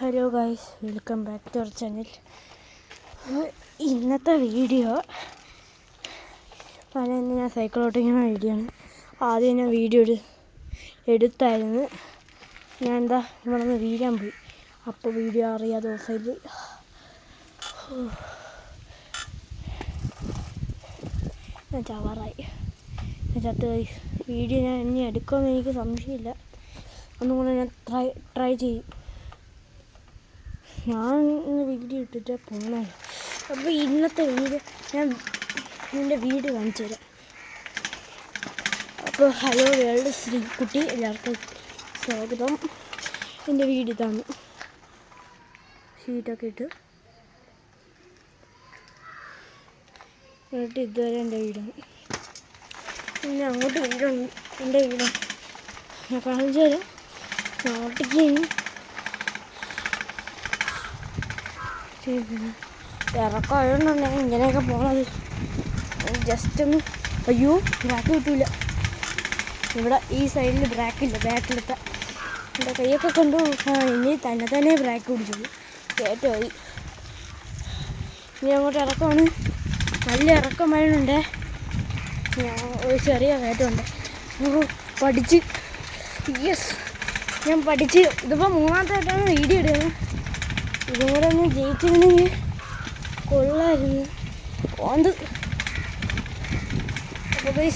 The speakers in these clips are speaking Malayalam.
Hello guys, welcome back to our channel. ഇന്നത്തെ വീഡിയോ ഞാൻ സൈക്കിൾ ഓട്ടിക്കുന്ന വീഡിയോ ആണ്. ആദ്യം ഞാൻ വീഡിയോ എടുത്തായിരുന്നു. ഞാൻ ഇവിടെ നിന്ന് വീഴാൻ പോയി. അപ്പോൾ വീഡിയോ അറിയാതെ ഓഫായി പോയി. ഞാൻ ചവറായി, ഞാൻ ചത്ത്. ഗൈസ്, വീഡിയോ ഞാൻ ഇനി എടുക്കുമെന്ന് എനിക്ക് സംശയമില്ല. ഒന്നും കൂടെ ഞാൻ ട്രൈ ചെയ്യും. ഞാൻ ഇന്ന് വീഡിയോ ഇട്ടിട്ട് പോകണം. അപ്പോൾ ഇന്നത്തെ വീഡിയോ ഞാൻ എൻ്റെ വീട് കാണിച്ചു തരാം. അപ്പോൾ ഹലോ വേൾഡ് ശ്രീകുട്ടി, എല്ലാവർക്കും സ്വാഗതം. എൻ്റെ വീട് ഇതാണ്. ഷീറ്റൊക്കെ ഇട്ട് ഇതുവരെ എൻ്റെ വീടാണ്. പിന്നെ അങ്ങോട്ട് വീടുണ്ട്, എൻ്റെ വീടാണ്. ഞാൻ കാണിച്ചു തരാം. അങ്ങോട്ടേക്ക് ഇറക്കമായതുകൊണ്ടാണ് ഇങ്ങനെയൊക്കെ പോണത്. ജസ്റ്റ് ഒന്ന് അയ്യോ ബ്രാക്ക് കിട്ടില്ല. ഇവിടെ ഈ സൈഡിൽ ബ്രാക്കില്ല, ബാക്കിലെത്ത എൻ്റെ കൈയൊക്കെ കൊണ്ടു. ഇനി തന്നെ ബ്രാക്ക് പിടിച്ചത് കയറ്റമായി. ഇനി അങ്ങോട്ട് ഇറക്കമാണ്. നല്ല ഇറക്കമായുണ്ട്. ഞാൻ ഒരു ചെറിയ കയറ്റമുണ്ട്. പഠിച്ച് ഞാൻ പഠിച്ച് ഇതിപ്പോൾ മൂന്നാമത്തായിട്ടാണ് വീഡിയോ ഇടുന്നത്. ഇതും കൂടെ ഒന്ന് ജയിച്ചിരുന്നെങ്കിൽ കൊള്ളായിരുന്നു. ഓന്ത് അപ്പോൾ പോയി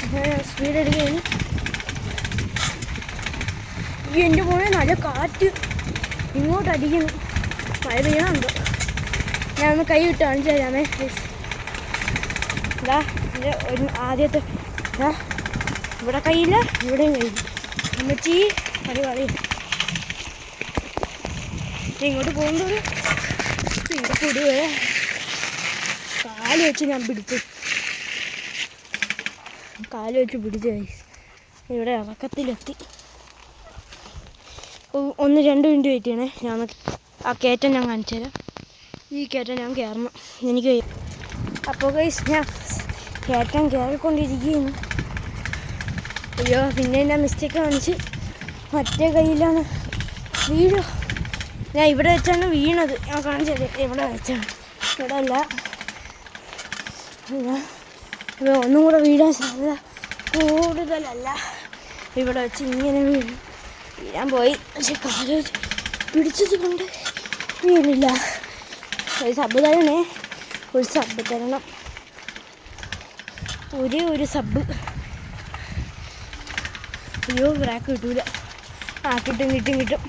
സ്പീഡ് എടുക്കുകയാണ്. ഈ എൻ്റെ മോനെ നല്ല കാറ്റ് ഇങ്ങോട്ട് അടിക്കുന്നു. മഴ പെയ്യണുണ്ടോ? ഞാനൊന്ന് കൈ വിട്ട് കാണിച്ചു തരാമേ. ഇതാ എൻ്റെ ഒരു ആദ്യത്തെ ഇവിടെ കയ്യില്ല, ഇവിടെയും കയ്യില്ല. അമ്മച്ചി അത് പറയും. ഇങ്ങോട്ട് പോകുന്നൊരു പൊടുവേ കാല് വെച്ച് ഞാൻ പിടിച്ചു. കാല് വെച്ച് പിടിച്ചു. ഇവിടെ ഇറക്കത്തിലെത്തി. 1-2 മിനിറ്റ് വെയിറ്റ് ചെയ്യണേ. ഞാൻ ആ കയറ്റം ഞാൻ കാണിച്ചു തരാം. ഈ കയറ്റം ഞാൻ കയറണം, എനിക്ക്. അപ്പോൾ ഗൈസ്, ഞാൻ കയറ്റം കയറിക്കൊണ്ടിരിക്കുകയാണ്. അയ്യോ, പിന്നെ ഞാൻ മിസ്റ്റേക്ക് കാണിച്ച് മറ്റേ കയ്യിലാണ് വീഡിയോ. ഞാൻ ഇവിടെ വെച്ചാണ് വീണത്. ഞാൻ കാണിച്ചത് ഇവിടെ വെച്ചാണ്, ഇവിടെ അല്ല. ഒന്നും കൂടെ വീഴാൻ സാധ്യത കൂടുതലല്ല. ഇവിടെ വെച്ച് ഇങ്ങനെ വീഴാൻ പോയി. പക്ഷെ കാല് വെച്ച് പിടിച്ചത് കൊണ്ട് വീണില്ല. ഒരു സബ് തരണേ, ഒരു സബ് തരണം, ഒരു സബ്. അയ്യോ ബ്രാക്ക് കിട്ടൂല. കിട്ടും.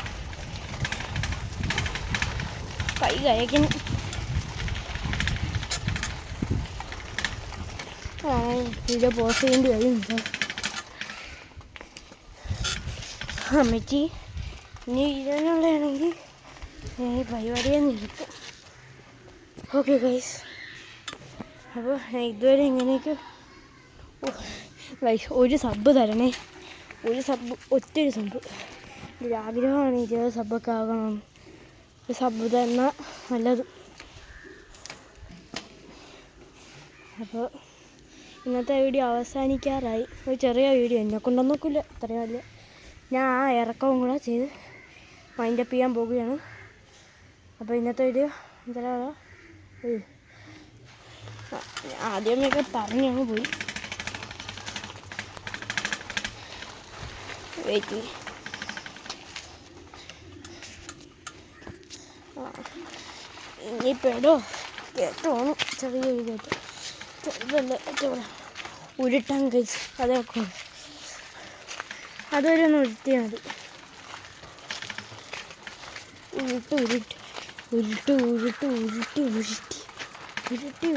കൈ കയക്കുന്നു. വീഡിയോ പോസ്റ്റ് ചെയ്യേണ്ടി വരും. അമ്മച്ചി ഇനി ഇതിനുള്ളതാണെങ്കിൽ ഈ പരിപാടിയെ നിർത്തും. ഓക്കെ ഗൈസ്, അപ്പോൾ ഇതുവരെ ഇങ്ങനെയൊക്കെ ഗൈസ് ഒരു സബ് തരണേ. ഒരു സബ്, ഒറ്റൊരു സബ്. ഒരാഗ്രഹമാണ് 20 സബ്ബൊക്കെ ആകണം. ഒരു സബ് തന്നാൽ നല്ലത്. അപ്പോൾ ഇന്നത്തെ വീഡിയോ അവസാനിക്കാറായി. ഒരു ചെറിയ വീഡിയോ, എന്നെ കൊണ്ടൊന്നും നോക്കില്ല, അത്രയും വലിയ. ഞാൻ ആ ഇറക്കവും കൂടെ ചെയ്ത് മൈൻഡപ്പ് ചെയ്യാൻ പോവുകയാണ്. അപ്പോൾ ഇന്നത്തെ വീഡിയോ എന്താ ആദ്യമൊക്കെ പറഞ്ഞങ്ങ് പോയി. വെയിറ്റ് ഇനിയിപ്പോൾ കേട്ടോണു. ചെറിയൊരു കയറ്റം, ചെറുതല്ല, ഏറ്റവും ഉരുട്ടാൻ കഴിച്ച് അതൊക്കെ അതൊരു ഒന്ന് ഉരുട്ടിയാൽ മതി.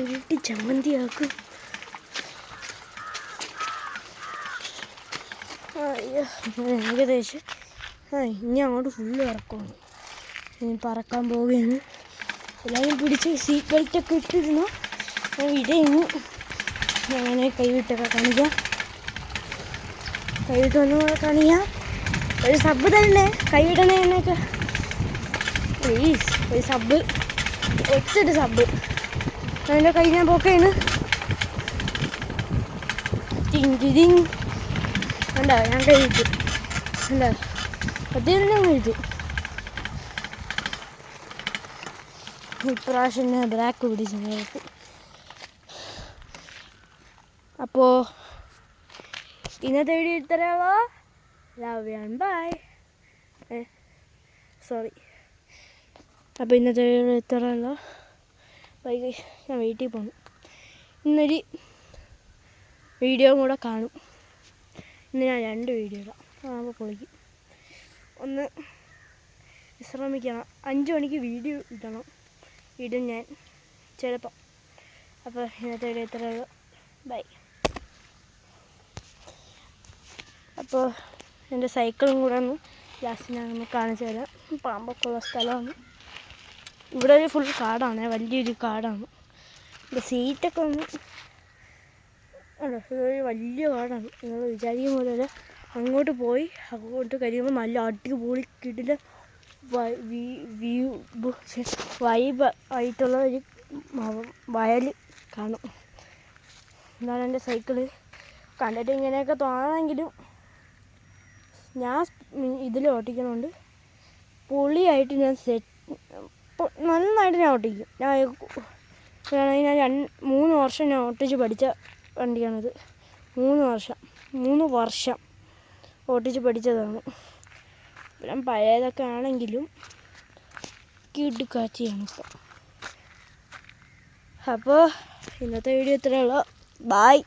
ഉരുട്ടി ചമ്മന്തിയാക്കും. അയ്യോ, ഏകദേശം ഇനി അങ്ങോട്ട് ഫുള്ള് ഇറക്കമാണ്. ഇനി പറക്കാൻ പോവുകയാണ്. എല്ലാവരും പിടിച്ച് സീറ്റ് ബെൽറ്റൊക്കെ ഇട്ടിരുന്നു. ഞാൻ വിടയുന്നു. അങ്ങനെ കൈവിട്ടൊക്കെ കാണിക്കാം. കൈവിട്ട് ഒന്നും കൂടെ കാണിക്കാം. ഒരു സബ് തന്നെ കൈവിടണേ എന്നൊക്കെ. പ്ലീസ് ഒരു സബ്, ഒറ്റൊരു സബ്. അതിൻ്റെ കൈ ഞാൻ പോക്കാണ്. ഉണ്ടോ? ഞാൻ കഴിച്ചു. ഉണ്ടോ? 10 കഴിച്ചു. ഇപ്രാവശ്യം ഞാൻ ബ്രാക്ക് പിടിച്ചു നിങ്ങൾക്ക്. അപ്പോൾ ഇന്നത്തെ വീഡിയോ ഇത്രയുള്ളൂ. Love you and bye. Sorry. അപ്പോൾ ഇന്നത്തെ വീഡിയോ ഇത്രയുള്ളൂ. ബൈ. ഞാൻ വീട്ടിൽ പോകണം. ഇന്നൊരു വീഡിയോ കൂടെ കാണും. ഇന്ന് ഞാൻ 2 വീഡിയോ ഇടാം. ആകുമ്പോൾ പൊളിക്കും. ഒന്ന് വിശ്രമിക്കണം. 5 മണിക്ക് വീഡിയോ ഇടണം. ഇടും ഞാൻ ചിലപ്പോൾ. അപ്പോൾ ഇന്നത്തെ വീഡിയോ ഇത്രയുള്ളൂ. ബൈ. അപ്പോൾ എൻ്റെ സൈക്കിളും കൂടെ ഒന്ന് ലാസ്റ്റ് ഞാൻ ഒന്ന് കാണിച്ചു തരാം. പാമ്പൊക്കെ ഉള്ള സ്ഥലമാണ്. ഇവിടെ ഒരു ഫുൾ കാടാണ്, വലിയൊരു കാടാണ്. ഇവിടെ സീറ്റൊക്കെ ഒന്ന് അല്ലോ, ഇതൊരു വലിയ കാടാണ്. നിങ്ങൾ വിചാരിക്കും പോലെ അങ്ങോട്ട് പോയി അങ്ങോട്ട് കഴിയുമ്പോൾ നല്ല അടിപൊളി കിടില വൈബ് ആയിട്ടുള്ള ഒരു വയൽ കാണും. എന്നാണ് എൻ്റെ സൈക്കിള്. കണ്ടിട്ട് ഇങ്ങനെയൊക്കെ തോന്നാമെങ്കിലും ഞാൻ ഇതിൽ ഓട്ടിക്കുന്നുണ്ട്. പൊളിയായിട്ട് ഞാൻ നന്നായിട്ട് ഞാൻ ഓട്ടിക്കും. ഞാൻ 3 വർഷം ഞാൻ ഓട്ടിച്ച് പഠിച്ച വണ്ടിയാണിത്. 3 വർഷം ഓട്ടിച്ച് പഠിച്ചതാണ്. ഞാൻ പഴയതൊക്കെ ആണെങ്കിലും കിടുക്കാച്ചിയാണ് ഇപ്പോൾ. അപ്പോൾ ഇന്നത്തെ വീഡിയോ ഇത്രയേ ഉള്ളൂ. ബായ്.